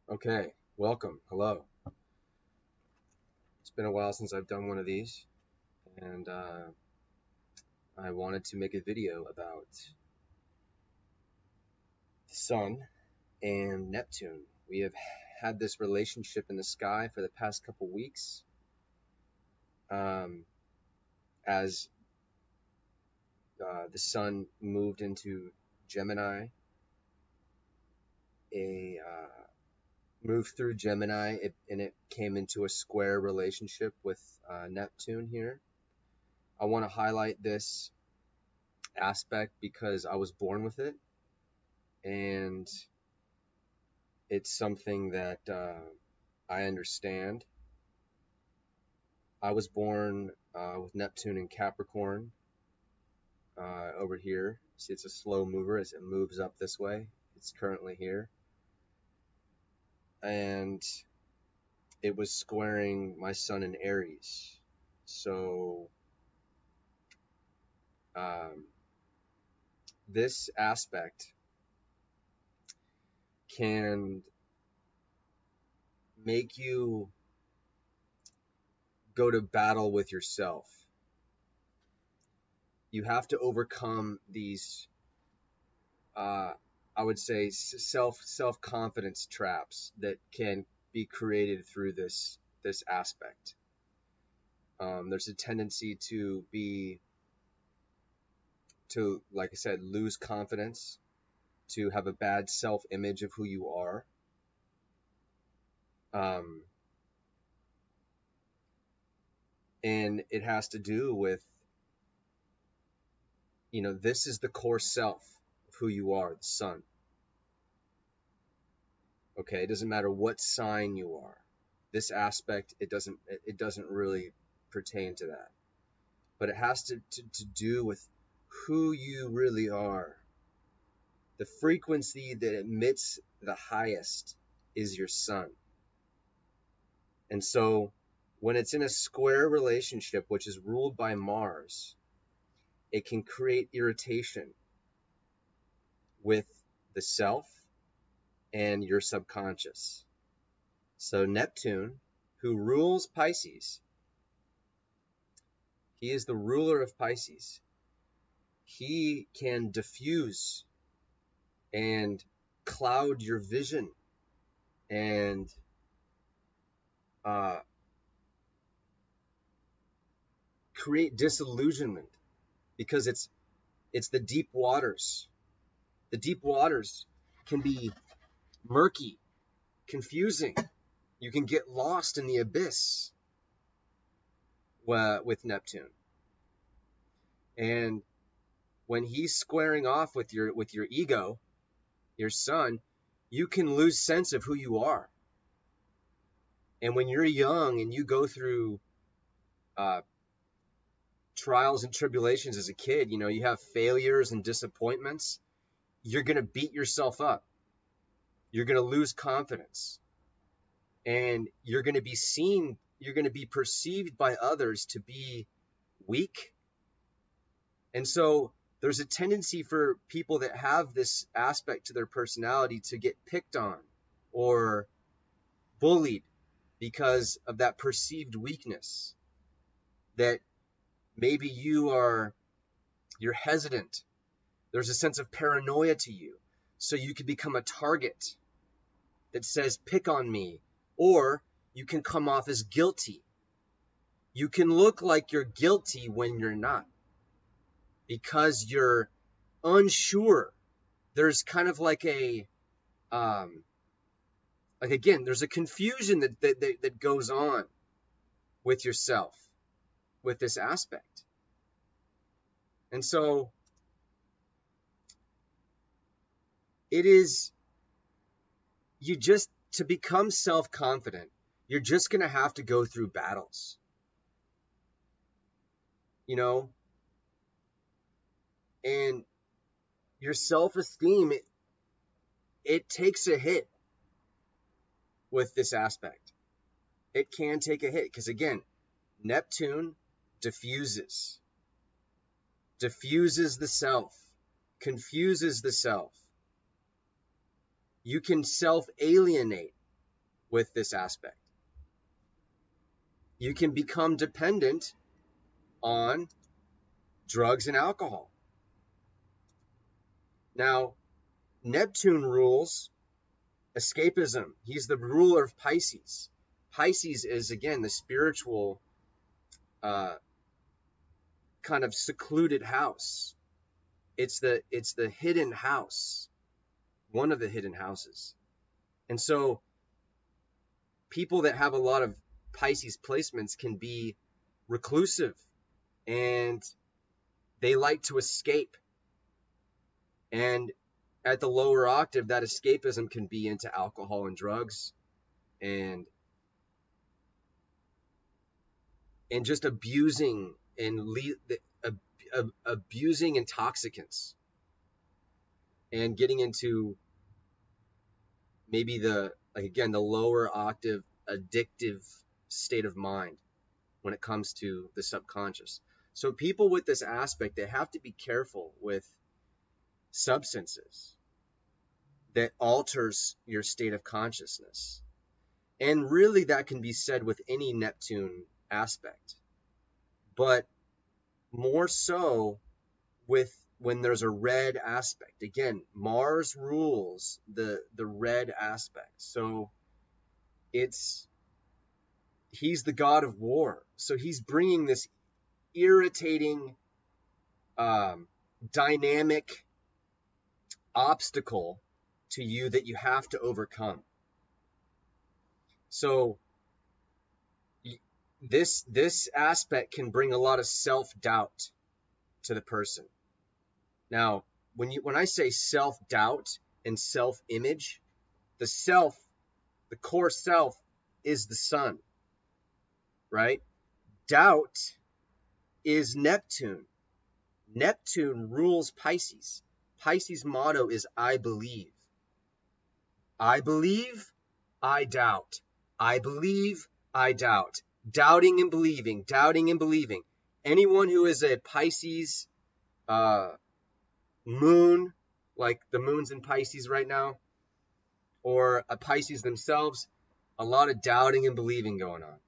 Okay, welcome. Hello. It's been a while since I've done one of these, and I wanted to make a video about the Sun and Neptune. We have had this relationship in the sky for the past couple weeks. As the Sun moved into Gemini, moved through Gemini, and it came into a square relationship with Neptune here. I want to highlight this aspect because I was born with it, and it's something that I understand. I was born with Neptune in Capricorn over here. See, it's a slow mover as it moves up this way. It's currently here. And it was squaring my Sun in Aries. So this aspect can make you go to battle with yourself. You have to overcome these, I would say, self-confidence traps that can be created through this aspect. There's a tendency to, like I said, lose confidence, to have a bad self-image of who you are. And it has to do with, this is the core self of who you are, the Sun. Okay, it doesn't matter what sign you are. This aspect, it doesn't really pertain to that. But it has to do with who you really are. The frequency that emits the highest is your Sun. And so when it's in a square relationship, which is ruled by Mars, it can create irritation with the self and your subconscious. So Neptune, who rules Pisces, he is the ruler of Pisces. He can diffuse and cloud your vision and create disillusionment, because it's the deep waters. The deep waters can be murky, confusing. You can get lost in the abyss with Neptune. And when he's squaring off with your ego, your Sun, you can lose sense of who you are. And when you're young and you go through trials and tribulations as a kid, you have failures and disappointments, you're going to beat yourself up. You're going to lose confidence. And you're going to be perceived by others to be weak. And so there's a tendency for people that have this aspect to their personality to get picked on or bullied because of that perceived weakness, that maybe you're hesitant. There's a sense of paranoia to you. So you could become a target that says, pick on me. Or you can come off as guilty. You can look like you're guilty when you're not, because you're unsure. There's kind of like again, there's a confusion that goes on with yourself, with this aspect. And so it is, to become self-confident, you're just going to have to go through battles. And your self-esteem, it takes a hit with this aspect. It can take a hit because, again, Neptune diffuses the self, confuses the self. You can self-alienate with this aspect. You can become dependent on drugs and alcohol. Now, Neptune rules escapism. He's the ruler of Pisces. Pisces is, again, the spiritual kind of secluded house. It's the hidden house, one of the hidden houses. And so people that have a lot of Pisces placements can be reclusive, and they like to escape. And at the lower octave, that escapism can be into alcohol and drugs, and just abusing abusing intoxicants, and getting into maybe the lower octave addictive state of mind when it comes to the subconscious. So people with this aspect, they have to be careful with substances that alters your state of consciousness. And really that can be said with any Neptune aspect, but more so with when there's a red aspect. Again, Mars rules the red aspect. So he's the god of war. So he's bringing this irritating, dynamic obstacle to you that you have to overcome. So this aspect can bring a lot of self-doubt to the person. Now, when I say self-doubt and self-image, the core self is the sun, right? Doubt is Neptune. Neptune rules Pisces. Pisces' motto is I believe. I believe, I doubt. I believe, I doubt. Doubting and believing, doubting and believing. Anyone who is a Pisces moon, like the moon's in Pisces right now, or a Pisces themselves, a lot of doubting and believing going on,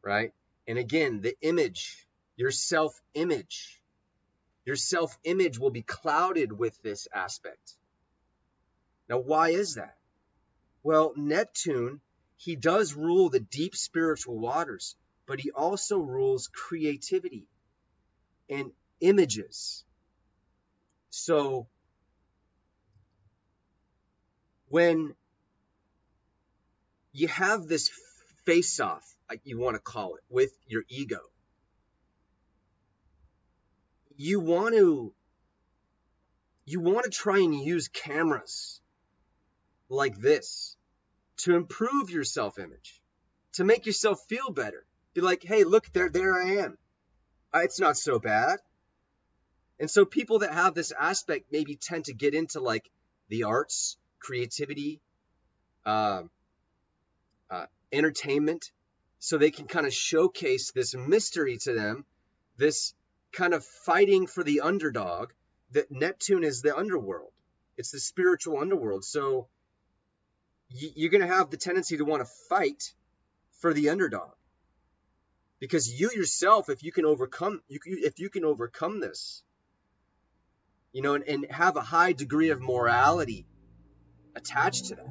right? And again, the image, your self-image will be clouded with this aspect. Now, why is that? Well, Neptune, he does rule the deep spiritual waters, but he also rules creativity and images. So when you have this face-off, like you want to call it, with your ego, you want to try and use cameras like this to improve your self-image, to make yourself feel better. Be like, hey, look, there I am. It's not so bad. And so people that have this aspect maybe tend to get into like the arts, creativity, entertainment, so they can kind of showcase this mystery to them, this kind of fighting for the underdog. That Neptune is the underworld. It's the spiritual underworld. So you're going to have the tendency to want to fight for the underdog, because you yourself, if you can overcome this, and have a high degree of morality attached to that.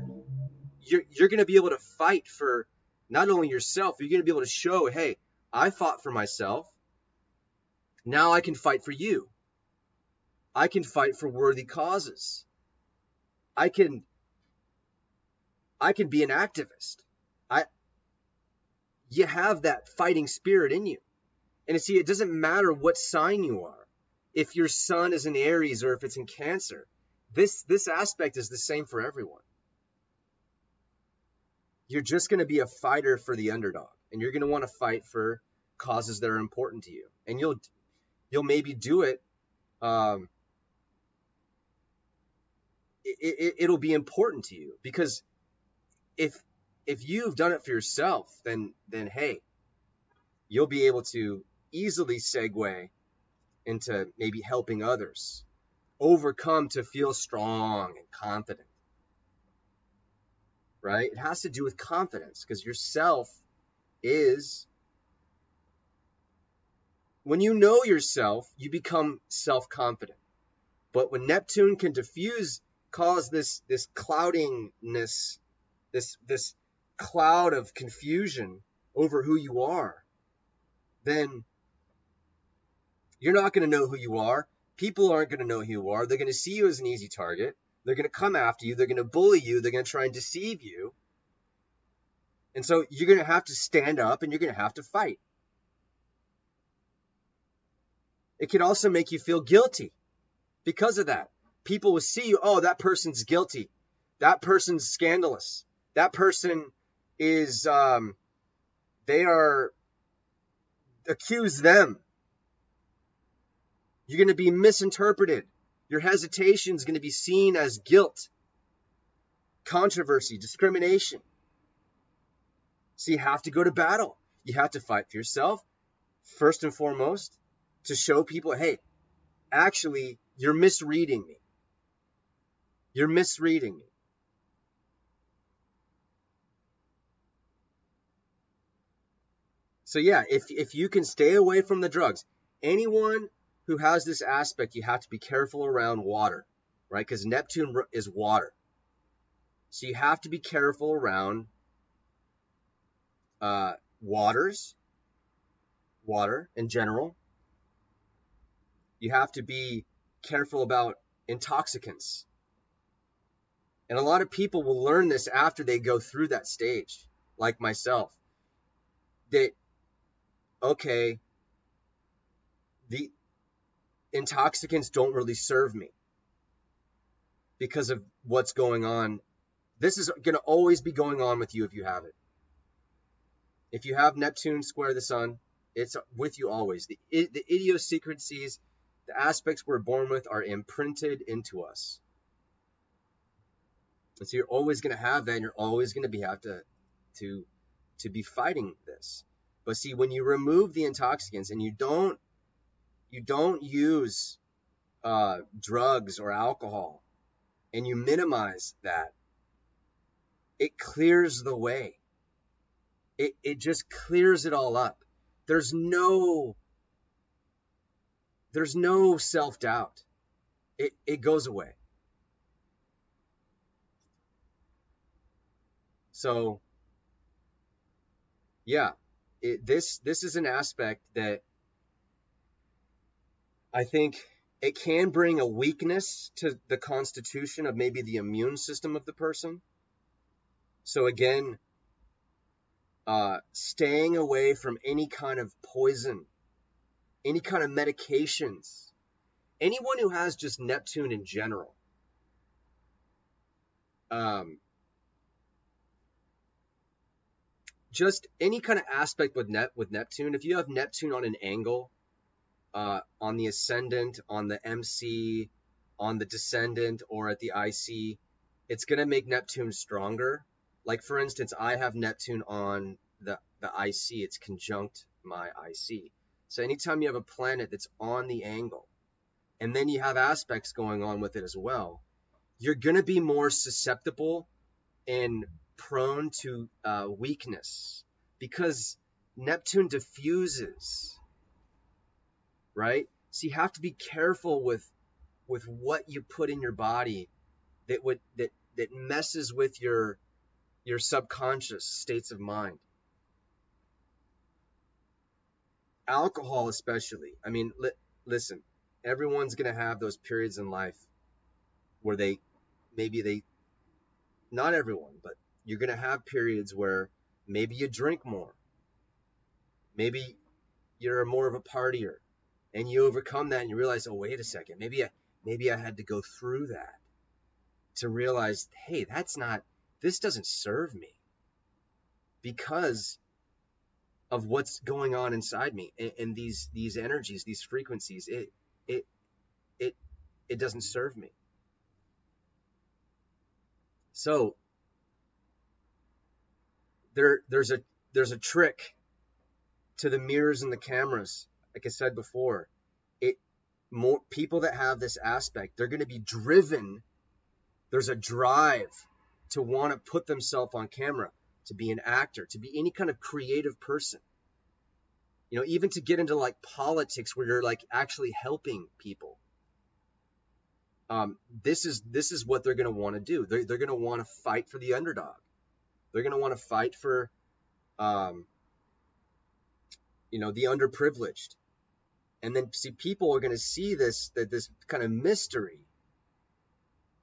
You're going to be able to fight for not only yourself, you're going to be able to show, hey, I fought for myself. Now I can fight for you. I can fight for worthy causes. I can be an activist. I You have that fighting spirit in you. And see, it doesn't matter what sign you are. If your sun is in Aries or if it's in Cancer, this aspect is the same for everyone. You're just going to be a fighter for the underdog, and you're going to want to fight for causes that are important to you. And you'll maybe do it. It'll be important to you, because if you've done it for yourself, then hey, you'll be able to easily segue into maybe helping others overcome to feel strong and confident, right? It has to do with confidence, because yourself is, when you know yourself, you become self-confident. But when Neptune can cause this cloudiness, this cloud of confusion over who you are, then you're not going to know who you are. People aren't going to know who you are. They're going to see you as an easy target. They're going to come after you. They're going to bully you. They're going to try and deceive you. And so you're going to have to stand up, and you're going to have to fight. It can also make you feel guilty because of that. People will see you, oh, that person's guilty. That person's scandalous. That person is, accuse them. You're going to be misinterpreted. Your hesitation is going to be seen as guilt, controversy, discrimination. So you have to go to battle. You have to fight for yourself, first and foremost, to show people, hey, actually, you're misreading me. You're misreading me. So yeah, if you can stay away from the drugs, anyone who has this aspect, you have to be careful around water, right? Because Neptune is water. So you have to be careful around water in general. You have to be careful about intoxicants. And a lot of people will learn this after they go through that stage, like myself. That, okay, the intoxicants don't really serve me because of what's going on. This is going to always be going on with you if you have it. If you have Neptune square the sun, it's with you always. The idiosyncrasies, the aspects we're born with, are imprinted into us. And so you're always going to have that, and you're always going to have to be fighting this. But see, when you remove the intoxicants and you don't use drugs or alcohol, and you minimize that, it clears the way. It just clears it all up. There's no self-doubt. It goes away. So yeah, this is an aspect that I think it can bring a weakness to the constitution of maybe the immune system of the person. So again, staying away from any kind of poison, any kind of medications, anyone who has just Neptune in general, just any kind of aspect with Neptune. If you have Neptune on an angle, on the ascendant, on the MC, on the descendant, or at the IC, it's going to make Neptune stronger. Like, for instance, I have Neptune on the IC. It's conjunct my IC. So anytime you have a planet that's on the angle, and then you have aspects going on with it as well, you're going to be more susceptible and prone to weakness, because Neptune diffuses, right? So you have to be careful with with what you put in your body that messes with your subconscious states of mind. Alcohol especially. I mean, listen, everyone's going to have those periods in life where maybe not everyone, but you're going to have periods where maybe you drink more. Maybe you're more of a partier and you overcome that and you realize, oh, wait a second, maybe I had to go through that to realize, hey, this doesn't serve me because of what's going on inside me, and these energies, these frequencies, it doesn't serve me. So there's a trick to the mirrors and the cameras. Like I said before, more people that have this aspect, they're going to be driven. There's a drive to want to put themselves on camera, to be an actor, to be any kind of creative person. You know, even to get into like politics where you're like actually helping people. This is what they're going to want to do. They're going to want to fight for the underdog. They're going to want to fight for, the underprivileged. And then see, people are going to see this kind of mystery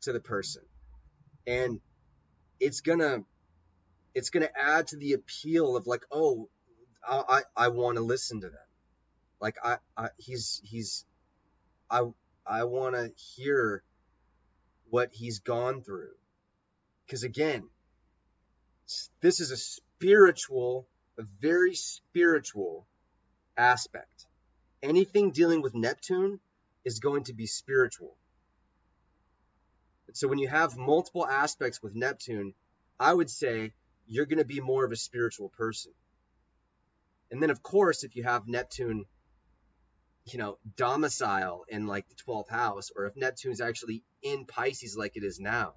to the person, and it's gonna add to the appeal of like, oh, I want to listen to them. Like I want to hear what he's gone through, because again, this is a very spiritual aspect. Anything dealing with Neptune is going to be spiritual. So when you have multiple aspects with Neptune, I would say you're going to be more of a spiritual person. And then, of course, if you have Neptune, domicile in like the 12th house, or if Neptune's actually in Pisces like it is now,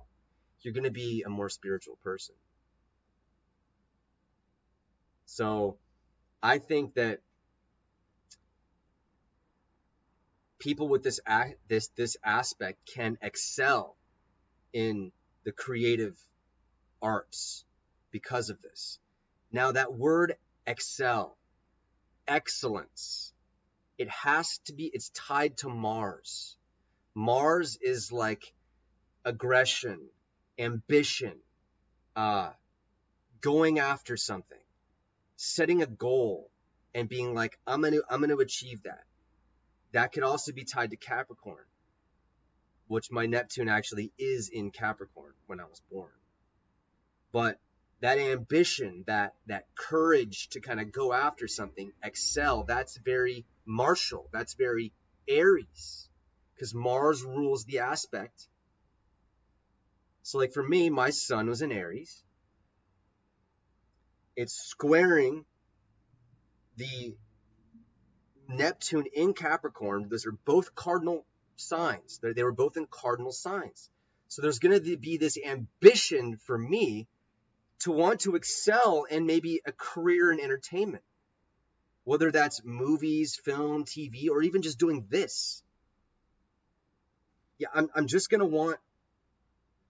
you're going to be a more spiritual person. So I think that people with this aspect can excel in the creative arts because of this. Now that word excel, excellence, it's tied to Mars. Mars is like aggression, ambition, going after something, setting a goal and being like, I'm going to achieve that. That could also be tied to Capricorn, which my Neptune actually is in Capricorn when I was born. But that ambition, that courage to kind of go after something, excel, that's very martial. That's very Aries, because Mars rules the aspect. So like for me, my sun was in Aries. It's squaring the Neptune in Capricorn. Those are both cardinal signs. They were both in cardinal signs. So there's going to be this ambition for me to want to excel in maybe a career in entertainment, whether that's movies, film, TV, or even just doing this. Yeah, I'm just going to want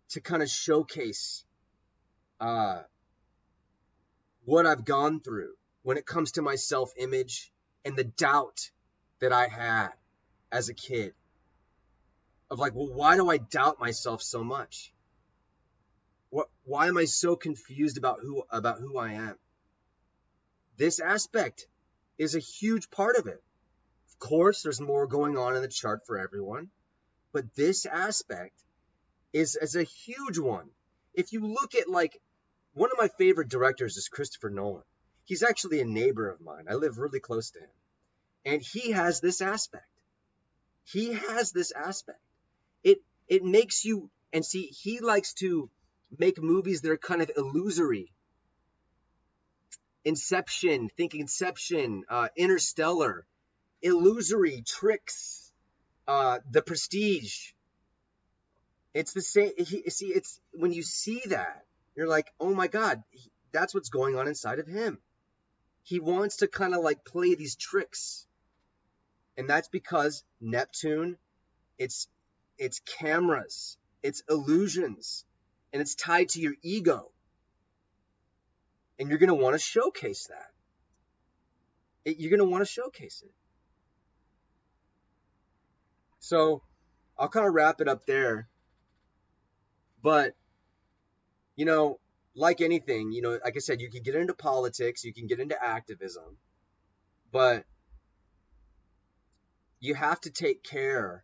to kind of showcase what I've gone through when it comes to my self-image and the doubt that I had as a kid of like, well, why do I doubt myself so much? Why am I so confused about who I am? This aspect is a huge part of it. Of course, there's more going on in the chart for everyone, but this aspect is a huge one. If you look at like, one of my favorite directors is Christopher Nolan. He's actually a neighbor of mine. I live really close to him. And he has this aspect. It makes you, and see, he likes to make movies that are kind of illusory. Inception, Interstellar, illusory, tricks, The Prestige. It's the same. It's when you see that, you're like, oh my God, that's what's going on inside of him. He wants to kind of like play these tricks. And that's because Neptune, it's it's cameras, it's illusions, and it's tied to your ego. And you're going to want to showcase that. You're going to want to showcase it. So I'll kind of wrap it up there. But, like anything, like I said, you can get into politics, you can get into activism, but you have to take care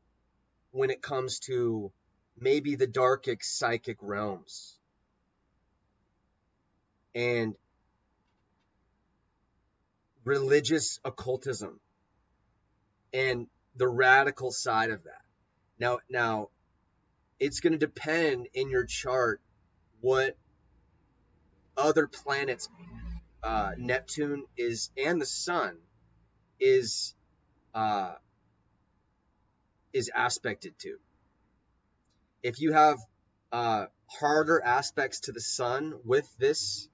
when it comes to maybe the darkest psychic realms and religious occultism and the radical side of that. Now it's going to depend in your chart what other planets Neptune is and the sun is aspected to. If you have harder aspects to the sun with this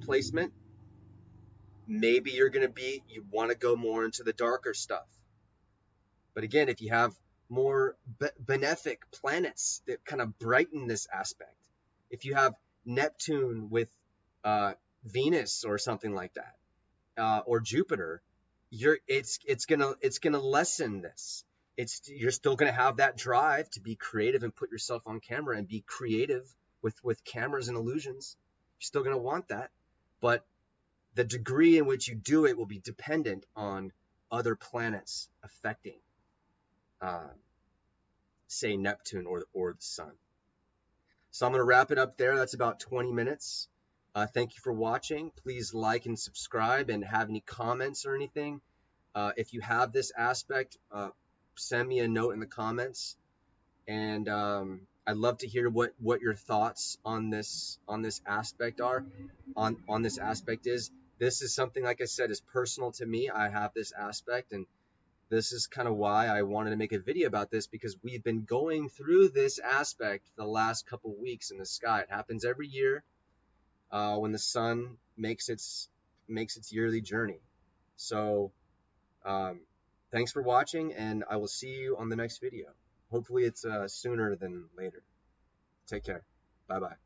placement, maybe you want to go more into the darker stuff. But again, if you have more benefic planets that kind of brighten this aspect, if you have Neptune with Venus or something like that, or Jupiter, it's gonna lessen this. You're still gonna have that drive to be creative and put yourself on camera and be creative with cameras and illusions. You're still gonna want that, but the degree in which you do it will be dependent on other planets affecting, say, Neptune or the sun. So I'm going to wrap it up there. That's about 20 minutes. Thank you for watching. Please like and subscribe, and have any comments or anything. If you have this aspect, send me a note in the comments. And I'd love to hear what your thoughts on this aspect are. On this aspect is. This is something, like I said, is personal to me. I have this aspect, and this is kind of why I wanted to make a video about this, because we've been going through this aspect the last couple weeks in the sky. It happens every year when the sun makes its yearly journey. So thanks for watching, and I will see you on the next video. Hopefully it's sooner than later. Take care. Bye-bye.